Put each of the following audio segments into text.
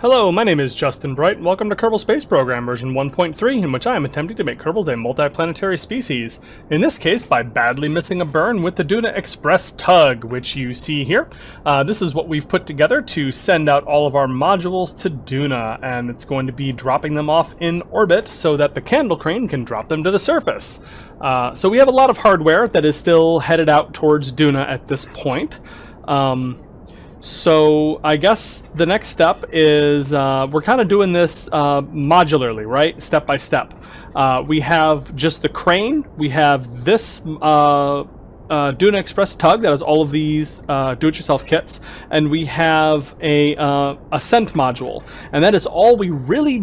Hello, my name is Justin Bright, and welcome to Kerbal Space Program version 1.3, in which I am attempting to make Kerbals a multiplanetary species. In this case, by badly missing a burn with the Duna Express tug, which you see here. This is what we've put together to send out all of our modules to Duna, and it's going to be dropping them off in orbit so that the candle crane can drop them to the surface. So we have a lot of hardware that is still headed out towards Duna at this point. So I guess the next step is we're kind of doing this modularly, right? Step by step. We have just the crane. We have this Duna Express tug that has all of these do-it-yourself kits, and we have a ascent module, and that is all we really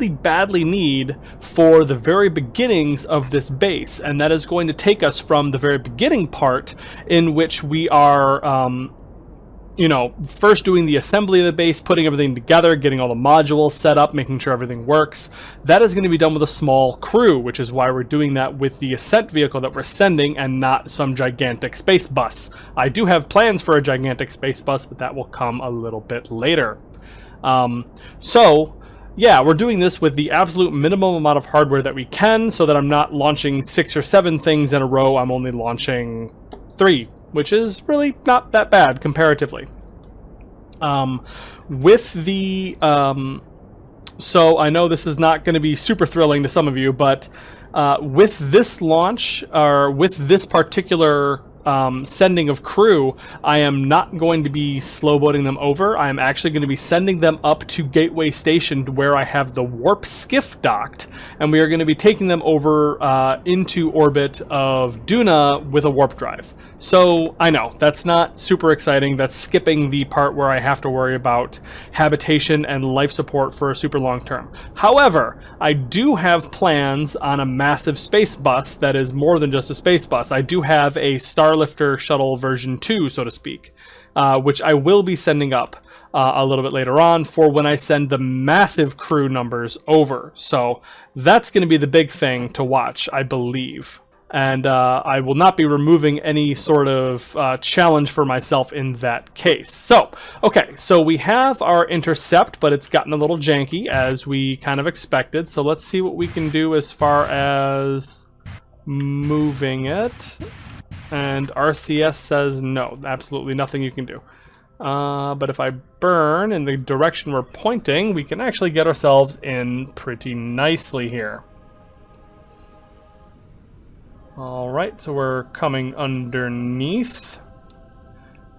badly need for the very beginnings of this base, and that is going to take us from the very beginning part in which we are first doing the assembly of the base, putting everything together, getting all the modules set up, making sure everything works. That is going to be done with a small crew, which is why we're doing that with the ascent vehicle that we're sending and not some gigantic space bus. I do have plans for a gigantic space bus, but that will come a little bit later. Yeah, we're doing this with the absolute minimum amount of hardware that we can, so that I'm not launching 6 or 7 things in a row. I'm only launching 3. Which is really not that bad comparatively. So I know this is not going to be super thrilling to some of you, but with this launch, or with this particular sending of crew, I am not going to be slow-boating them over. I am actually going to be sending them up to Gateway Station, where I have the warp skiff docked, and we are going to be taking them over into orbit of Duna with a warp drive. So I know that's not super exciting. That's skipping the part where I have to worry about habitation and life support for a super long term. However, I do have plans on a massive space bus that is more than just a space bus. I do have a Starlifter shuttle version 2, so to speak, which I will be sending up a little bit later on for when I send the massive crew numbers over. So that's going to be the big thing to watch, I believe. And I will not be removing any sort of challenge for myself in that case. So, okay, so we have our intercept, but it's gotten a little janky, as we kind of expected. So let's see what we can do as far as moving it. And RCS says no, absolutely nothing you can do. But if I burn in the direction we're pointing, we can actually get ourselves in pretty nicely here. Alright, so we're coming underneath.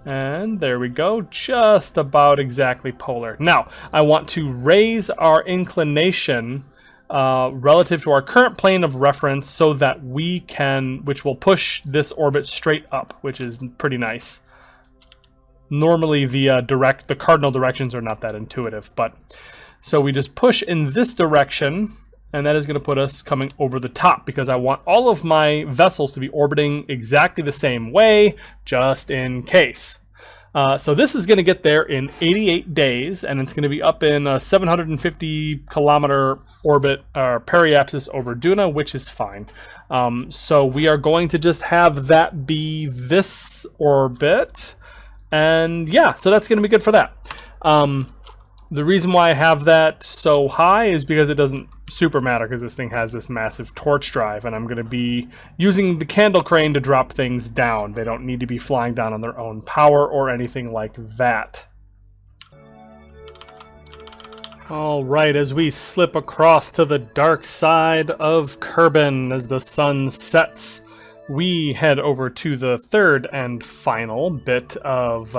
And there we go, just about exactly polar. Now, I want to raise our inclination relative to our current plane of reference so that we can, which will push this orbit straight up, which is pretty nice. Normally the cardinal directions are not that intuitive, but so we just push in this direction, and that is going to put us coming over the top, because I want all of my vessels to be orbiting exactly the same way, just in case. So this is going to get there in 88 days, and it's going to be up in a 750 kilometer orbit, or periapsis over Duna, which is fine. So we are going to just have that be this orbit, and yeah, so that's going to be good for that. The reason why I have that so high is because it doesn't super matter, because this thing has this massive torch drive, and I'm going to be using the candle crane to drop things down. They don't need to be flying down on their own power or anything like that. Alright, as we slip across to the dark side of Kerbin as the sun sets, we head over to the third and final bit of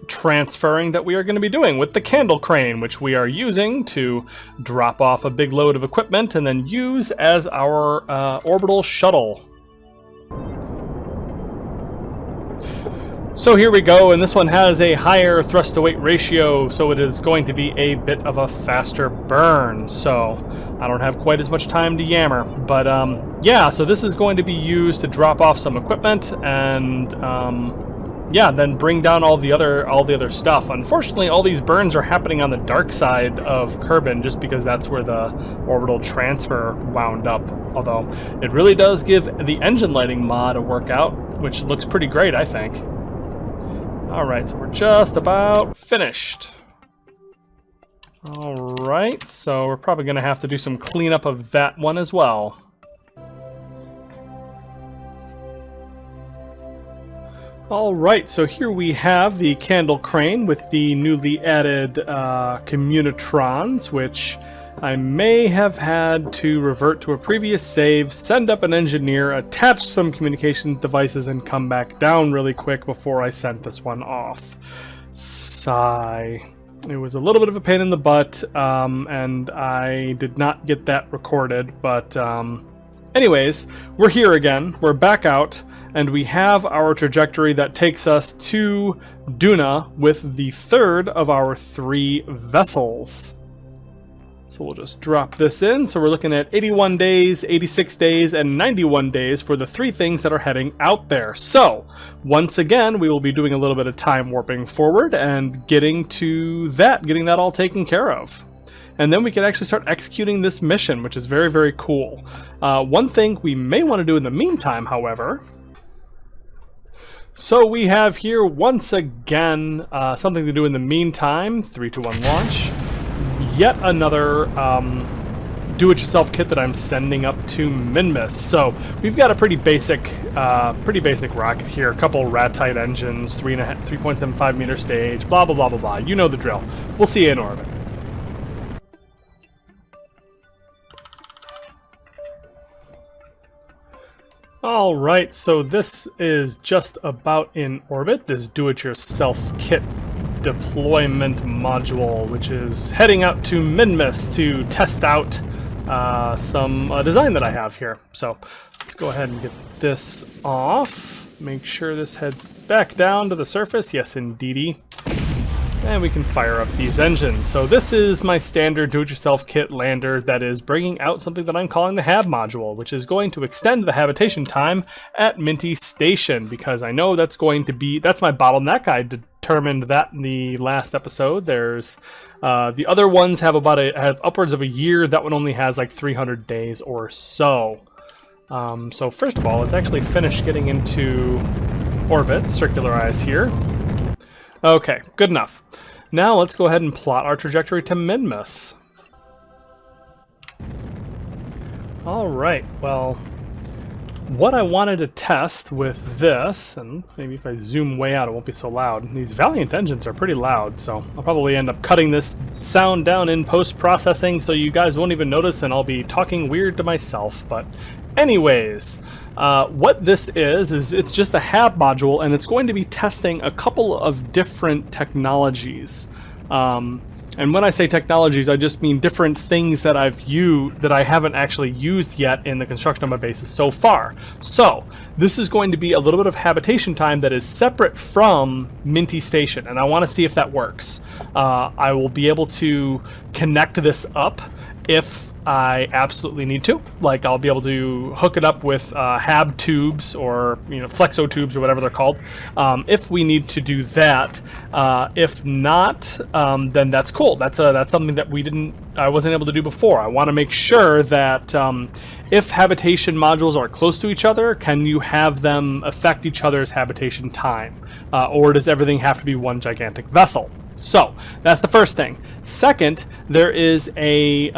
transferring that we are going to be doing with the candle crane, which we are using to drop off a big load of equipment and then use as our orbital shuttle. So here we go, and this one has a higher thrust to weight ratio, so it is going to be a bit of a faster burn. So I don't have quite as much time to yammer, but yeah, so this is going to be used to drop off some equipment and yeah, then bring down all the other stuff. Unfortunately, all these burns are happening on the dark side of Kerbin, just because that's where the orbital transfer wound up. Although it really does give the engine lighting mod a workout, which looks pretty great, I think. All right, so we're just about finished. Alright, so we're probably going to have to do some cleanup of that one as well. Alright, so here we have the candle crane with the newly added communitrons, which I may have had to revert to a previous save, send up an engineer, attach some communications devices, and come back down really quick before I sent this one off. Sigh. It was a little bit of a pain in the butt, and I did not get that recorded, but anyways, we're here again, we're back out, and we have our trajectory that takes us to Duna with the third of our 3 vessels. So we'll just drop this in. So we're looking at 81 days, 86 days, and 91 days for the 3 things that are heading out there. So once again, we will be doing a little bit of time warping forward and getting that all taken care of. And then we can actually start executing this mission, which is very, very cool. One thing we may want to do in the meantime, however, so we have here once again something to do in the meantime. 3, 2, 1 launch. Yet another do-it-yourself kit that I'm sending up to Minmus. So we've got a pretty basic rocket here. A couple rat-tight engines, 3.75 meter stage, blah blah blah blah blah. You know the drill. We'll see you in orbit. Alright, so this is just about in orbit, this do-it-yourself kit deployment module, which is heading out to Minmus to test out some design that I have here. So let's go ahead and get this off. Make sure this heads back down to the surface. Yes, indeedy. And we can fire up these engines. So this is my standard do-it-yourself kit lander that is bringing out something that I'm calling the HAB module, which is going to extend the habitation time at Minty Station, because I know that's my bottleneck. I determined that in the last episode. There's the other ones have upwards of a year. That one only has like 300 days or so. So first of all, let's actually finish getting into orbit, circularize here. Okay, good enough. Now let's go ahead and plot our trajectory to Minmus. Alright, well, what I wanted to test with this, and maybe if I zoom way out it won't be so loud. These Valiant engines are pretty loud, so I'll probably end up cutting this sound down in post-processing so you guys won't even notice and I'll be talking weird to myself. But anyways, what this is it's just a HAB module, and it's going to be testing a couple of different technologies. And when I say technologies, I just mean different things that I've used that I haven't actually used yet in the construction of my bases so far. So this is going to be a little bit of habitation time that is separate from Minty Station, and I want to see if that works. I will be able to connect this up if I absolutely need to. Like, I'll be able to hook it up with HAB tubes, or flexo tubes, or whatever they're called, if we need to do that. If not, then that's cool. That's something that I wasn't able to do before. I want to make sure that if habitation modules are close to each other, can you have them affect each other's habitation time, or does everything have to be one gigantic vessel? So that's the first thing. Second, there is a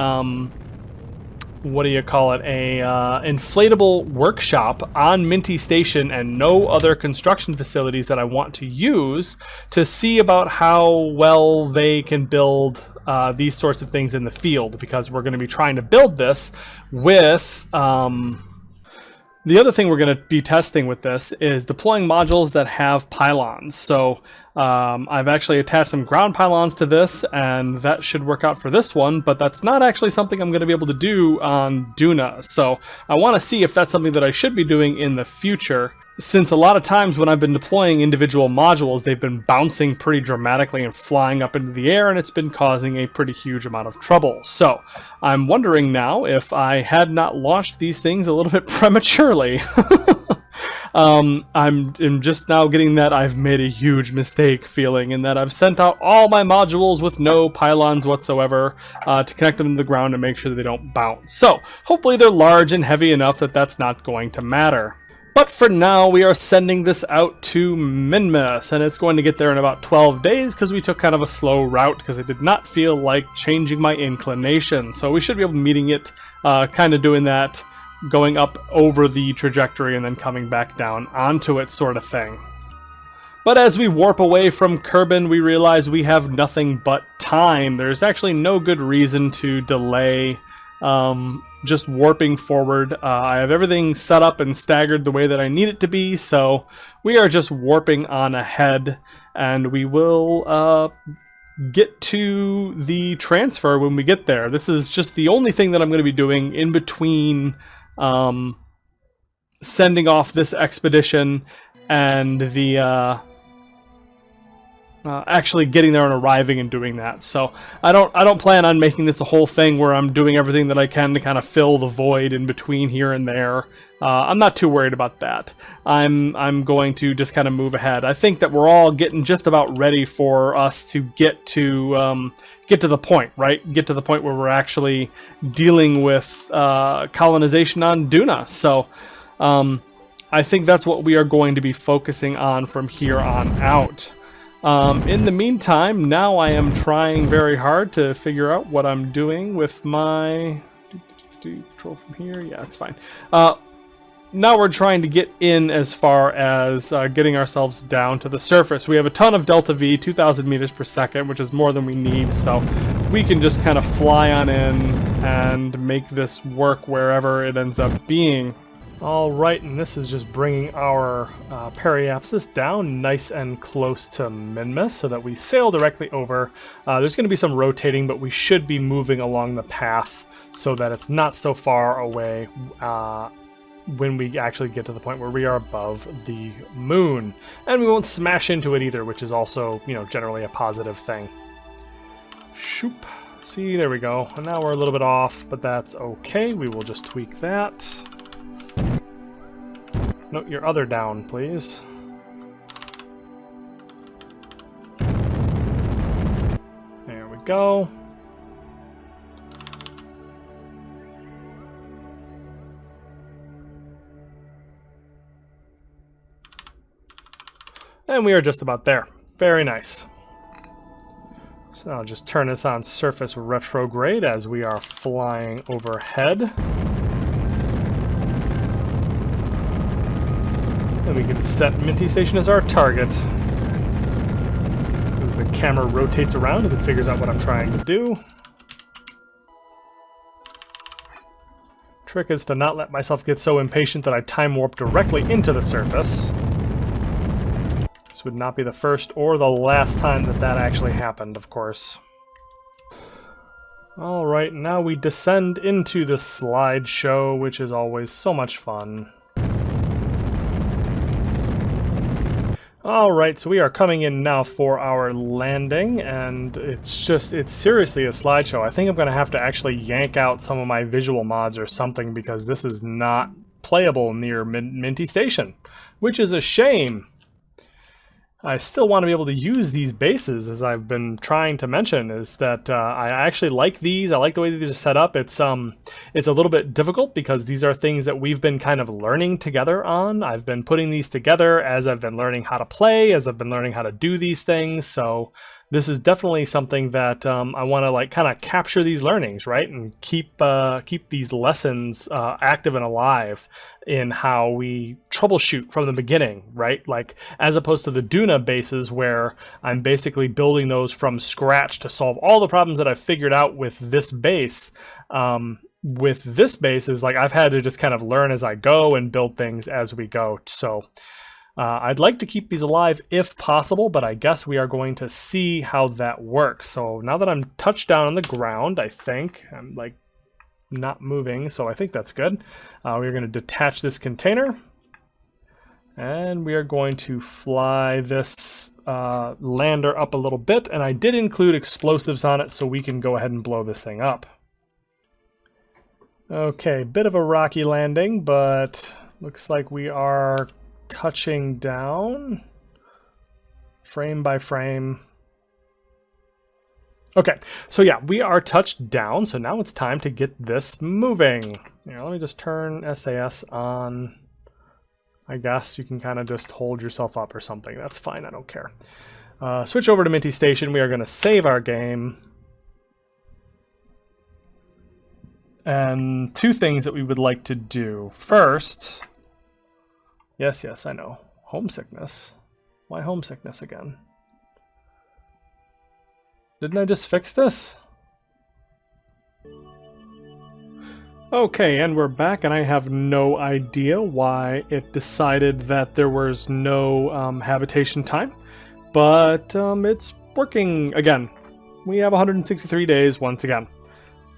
inflatable workshop on Minty Station and no other construction facilities that I want to use to see about how well they can build these sorts of things in the field, because we're going to be trying to build this with the other thing we're going to be testing with this is deploying modules that have pylons. So I've actually attached some ground pylons to this, and that should work out for this one, but that's not actually something I'm going to be able to do on Duna. So I want to see if that's something that I should be doing in the future, since a lot of times when I've been deploying individual modules, they've been bouncing pretty dramatically and flying up into the air, and it's been causing a pretty huge amount of trouble. So I'm wondering now if I had not launched these things a little bit prematurely. I'm just now getting that I've made a huge mistake feeling, and that I've sent out all my modules with no pylons whatsoever to connect them to the ground and make sure that they don't bounce. So hopefully they're large and heavy enough that that's not going to matter. But for now, we are sending this out to Minmus, and it's going to get there in about 12 days because we took kind of a slow route because I did not feel like changing my inclination. So we should be able to meeting it, kind of doing that, going up over the trajectory and then coming back down onto it sort of thing. But as we warp away from Kerbin, we realize we have nothing but time. There's actually no good reason to delay just warping forward. I have everything set up and staggered the way that I need it to be, so we are just warping on ahead, and we will get to the transfer when we get there. This is just the only thing that I'm going to be doing in between sending off this expedition and the actually getting there and arriving and doing that. So I don't plan on making this a whole thing where I'm doing everything that I can to kind of fill the void in between here and there. I'm not too worried about that. I'm going to just kind of move ahead. I think that we're all getting just about ready for us to get to the point, right? Get to the point where we're actually dealing with colonization on Duna. So I think that's what we are going to be focusing on from here on out. In the meantime, now I am trying very hard to figure out what I'm doing with my control from here. Yeah, it's fine. Now we're trying to get in as far as getting ourselves down to the surface. We have a ton of delta V, 2,000 meters per second, which is more than we need, so we can just kind of fly on in and make this work wherever it ends up being. Alright, and this is just bringing our periapsis down nice and close to Minmus so that we sail directly over. There's going to be some rotating, but we should be moving along the path so that it's not so far away when we actually get to the point where we are above the moon. And we won't smash into it either, which is also, you know, generally a positive thing. Shoop. See, there we go. And now we're a little bit off, but that's okay. We will just tweak that. Note your other down, please. There we go. And we are just about there. Very nice. So I'll just turn this on surface retrograde as we are flying overhead. And we can set Minty Station as our target. As the camera rotates around as it figures out what I'm trying to do. Trick is to not let myself get so impatient that I time warp directly into the surface. This would not be the first or the last time that that actually happened, of course. Alright, now we descend into the slideshow, which is always so much fun. Alright, so we are coming in now for our landing, and it's seriously a slideshow. I think I'm going to have to actually yank out some of my visual mods or something because this is not playable near Minty Station, which is a shame. I still want to be able to use these bases, as I've been trying to mention, is that I actually like these. I like the way these are set up. It's a little bit difficult because these are things that we've been kind of learning together on. I've been putting these together as I've been learning how to play, as I've been learning how to do these things. So this is definitely something that I want to like kind of capture these learnings, right, and keep these lessons active and alive in how we troubleshoot from the beginning, right? Like as opposed to the Duna bases where I'm basically building those from scratch to solve all the problems that I've figured out with this base. With this base is like I've had to just kind of learn as I go and build things as we go. So I'd like to keep these alive if possible, but I guess we are going to see how that works. So now that I'm touched down on the ground, I think I'm like not moving, so I think that's good. We're going to detach this container, and we are going to fly this lander up a little bit, and I did include explosives on it so we can go ahead and blow this thing up. Okay, bit of a rocky landing, but looks like we are touching down frame by frame. Okay, so yeah, we are touched down, so now it's time to get this moving. Here, let me just turn SAS on. I guess you can kind of just hold yourself up or something. That's fine, I don't care. Switch over to Minty Station. We are going to save our game. And two things that we would like to do. First, yes, I know. Homesickness. Why homesickness again? Didn't I just fix this? Okay, and we're back, and I have no idea why it decided that there was no habitation time, but it's working again. We have 163 days once again.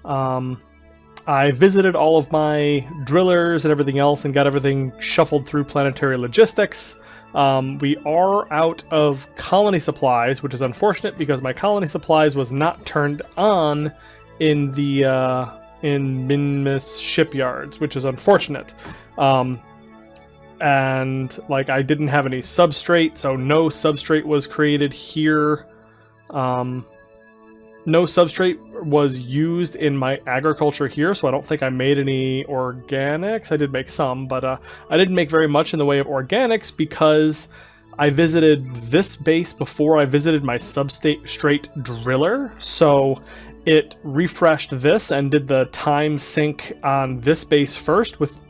I visited all of my drillers and everything else and got everything shuffled through planetary logistics. We are out of colony supplies, which is unfortunate because my colony supplies was not turned on in the in Minmus shipyards, which is unfortunate. And like I didn't have any substrate, so no substrate was created here. No substrate was used in my agriculture here, so I don't think I made any organics. I did make some, but I didn't make very much in the way of organics because I visited this base before I visited my substrate driller, so it refreshed this and did the time sync on this base first with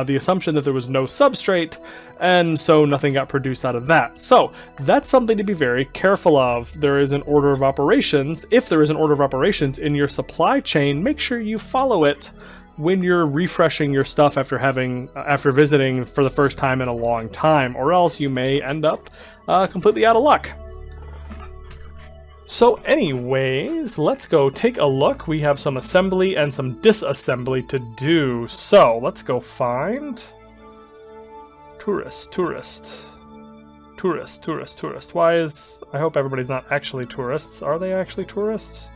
the assumption that there was no substrate, and so nothing got produced out of that. So that's something to be very careful of. There is an order of operations. If there is an order of operations in your supply chain, make sure you follow it when you're refreshing your stuff after visiting for the first time in a long time, or else you may end up completely out of luck. So anyways, let's go take a look. We have some assembly and some disassembly to do. So let's go find tourist. I hope everybody's not actually tourists. Are they actually tourists?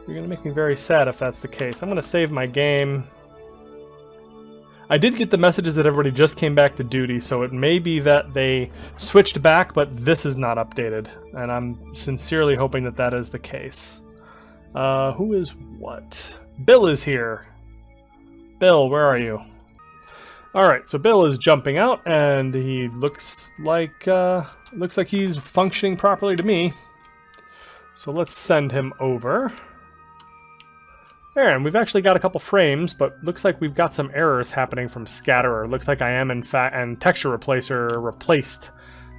You're gonna make me very sad if that's the case. I'm gonna save my game. I did get the messages that everybody just came back to duty, so it may be that they switched back, but this is not updated, and I'm sincerely hoping that that is the case. Who is what? Bill is here. Bill, where are you? Alright, so Bill is jumping out, and he looks like he's functioning properly to me. So let's send him over. There, and we've actually got a couple frames, but looks like we've got some errors happening from Scatterer. Looks like I am, in fact, and Texture Replacer replaced.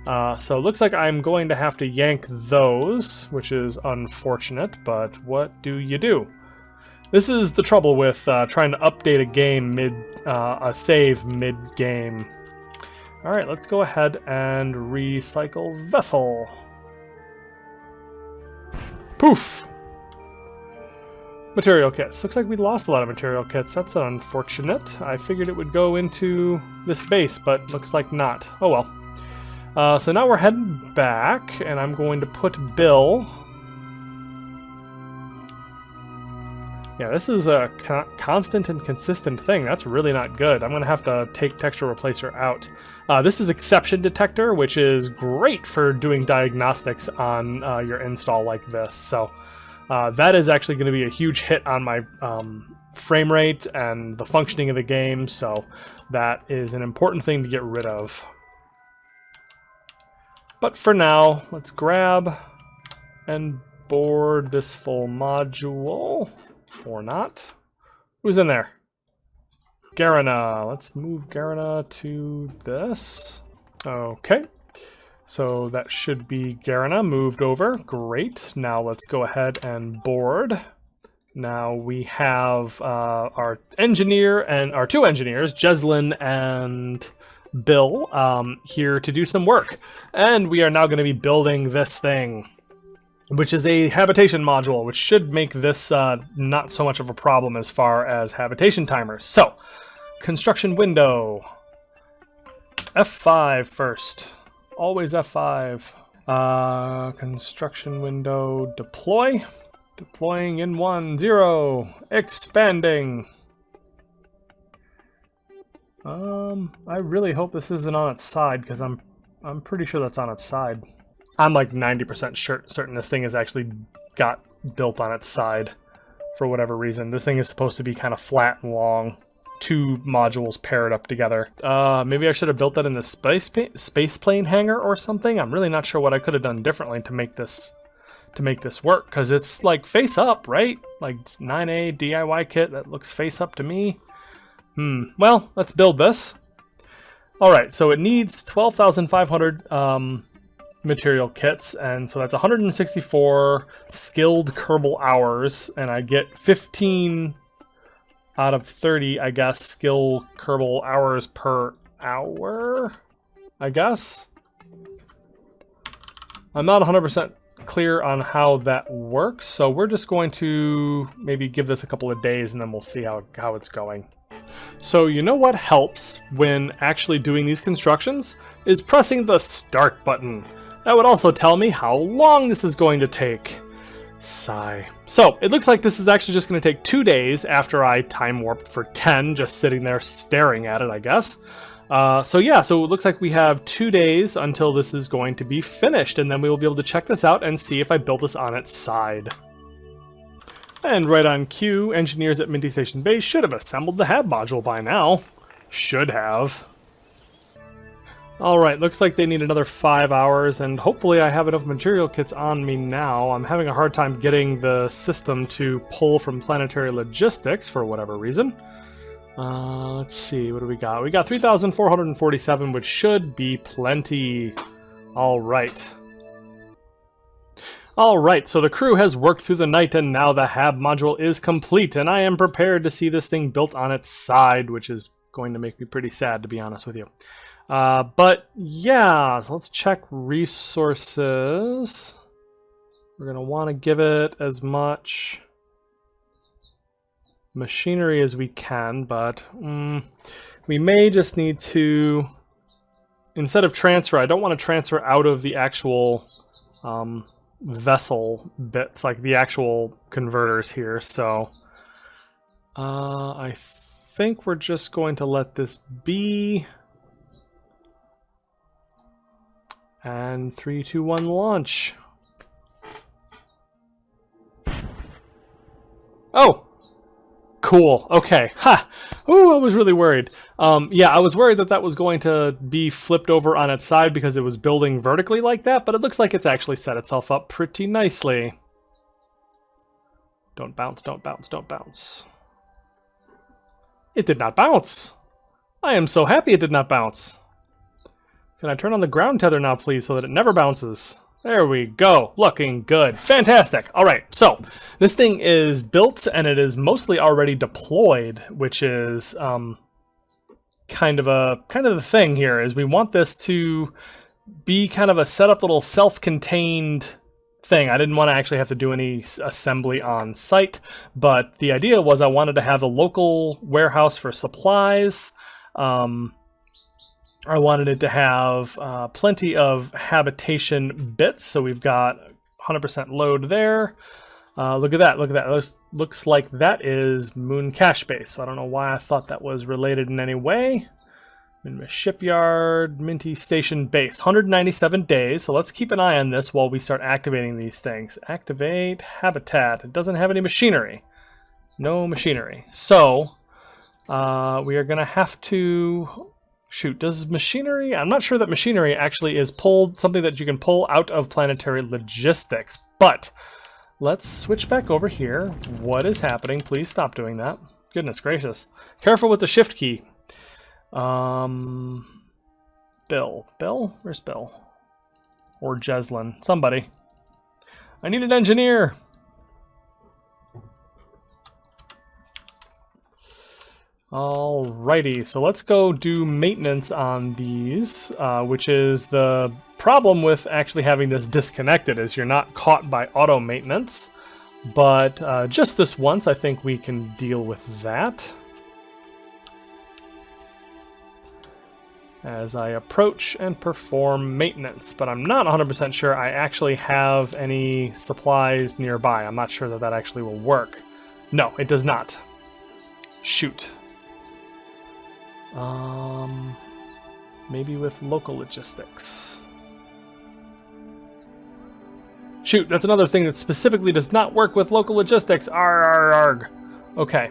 So it looks like I'm going to have to yank those, which is unfortunate, but what do you do? This is the trouble with trying to update a game a save mid-game. Alright, let's go ahead and recycle vessel. Poof! Material kits. Looks like we lost a lot of material kits. That's unfortunate. I figured it would go into this base, but looks like not. Oh well. So now we're heading back, and I'm going to put Bill... Yeah, this is a constant and consistent thing. That's really not good. I'm going to have to take Texture Replacer out. This is Exception Detector, which is great for doing diagnostics on your install like this. So that is actually going to be a huge hit on my frame rate and the functioning of the game. So that is an important thing to get rid of. But for now, let's grab and board this full module. Or not. Who's in there? Garana. Let's move Garana to this. Okay. So that should be Garana moved over. Great. Now let's go ahead and board. Now we have our engineer and our two engineers, Jeslyn and Bill, here to do some work. And we are now going to be building this thing, which is a habitation module, which should make this not so much of a problem as far as habitation timers. So, construction window. F5 first. Always F5. Construction window deploy. Deploying in 1, 0. Expanding. I really hope this isn't on its side, because I'm pretty sure that's on its side. I'm like 90% certain this thing has actually got built on its side for whatever reason. This thing is supposed to be kind of flat and long. two modules paired up together. Maybe I should have built that in the space plane hangar or something. I'm really not sure what I could have done differently to make this work, because it's like face up, right? Like 9A DIY kit that looks face up to me. Well, let's build this. All right, so it needs 12,500 material kits, and so that's 164 skilled Kerbal hours, and I get 15 out of 30, I guess, skill Kerbal hours per hour, I guess. I'm not 100% clear on how that works, so we're just going to maybe give this a couple of days and then we'll see how it's going. So you know what helps when actually doing these constructions is pressing the start button. That would also tell me how long this is going to take. Sigh. So it looks like this is actually just going to take 2 days after I time warped for 10, just sitting there staring at it, I guess. So yeah, so it looks like we have 2 days until this is going to be finished, and then we will be able to check this out and see if I built this on its side. And right on cue, engineers at Minty Station Base should have assembled the HAB module by now. Should have. Alright, looks like they need another 5 hours, and hopefully I have enough material kits on me now. I'm having a hard time getting the system to pull from planetary logistics for whatever reason. Let's see, what do we got? We got 3,447, which should be plenty. Alright. Alright, so the crew has worked through the night, and now the HAB module is complete, and I am prepared to see this thing built on its side, which is going to make me pretty sad, to be honest with you. But yeah, so let's check resources. We're going to want to give it as much machinery as we can, but we may just need to, instead of transfer, I don't want to transfer out of the actual vessel bits, like the actual converters here, so I think we're just going to let this be. And 3, 2, 1, launch. Oh! Cool. Okay. Ha! Ooh, I was really worried. Yeah, I was worried that that was going to be flipped over on its side because it was building vertically like that, but it looks like it's actually set itself up pretty nicely. Don't bounce, don't bounce, don't bounce. It did not bounce! I am so happy it did not bounce. Can I turn on the ground tether now, please, so that it never bounces? There we go. Looking good. Fantastic. All right, so this thing is built, and it is mostly already deployed, which is kind of the thing here, is we want this to be kind of a setup little self-contained thing. I didn't want to actually have to do any assembly on site, but the idea was I wanted to have a local warehouse for supplies. I wanted it to have plenty of habitation bits, so we've got 100% load there. Look at that, look at that. Looks like that is Moon Cache Base, so I don't know why I thought that was related in any way. Minmus Shipyard, Minty Station Base, 197 days, so let's keep an eye on this while we start activating these things. Activate habitat. It doesn't have any machinery. No machinery. So, we are going to have to... Shoot, does machinery... I'm not sure that machinery actually is something that you can pull out of planetary logistics, but let's switch back over here. What is happening? Please stop doing that. Goodness gracious. Careful with the shift key. Bill? Where's Bill? Or Jeslyn? Somebody. I need an engineer! Alrighty, so let's go do maintenance on these, which is the problem with actually having this disconnected, is you're not caught by auto maintenance. But just this once, I think we can deal with that. As I approach and perform maintenance, but I'm not 100% sure I actually have any supplies nearby. I'm not sure that that actually will work. No, it does not. Shoot. Maybe with local logistics. Shoot, that's another thing that specifically does not work with local logistics. Arg. Okay.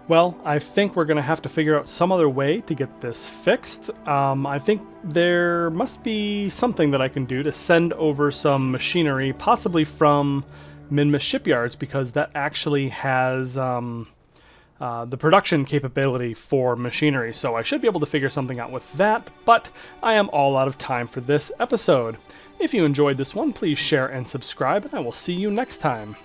Well, I think we're going to have to figure out some other way to get this fixed. I think there must be something that I can do to send over some machinery, possibly from Minmus shipyards, because that actually has the production capability for machinery. So I should be able to figure something out with that, but I am all out of time for this episode. If you enjoyed this one, please share and subscribe, and I will see you next time.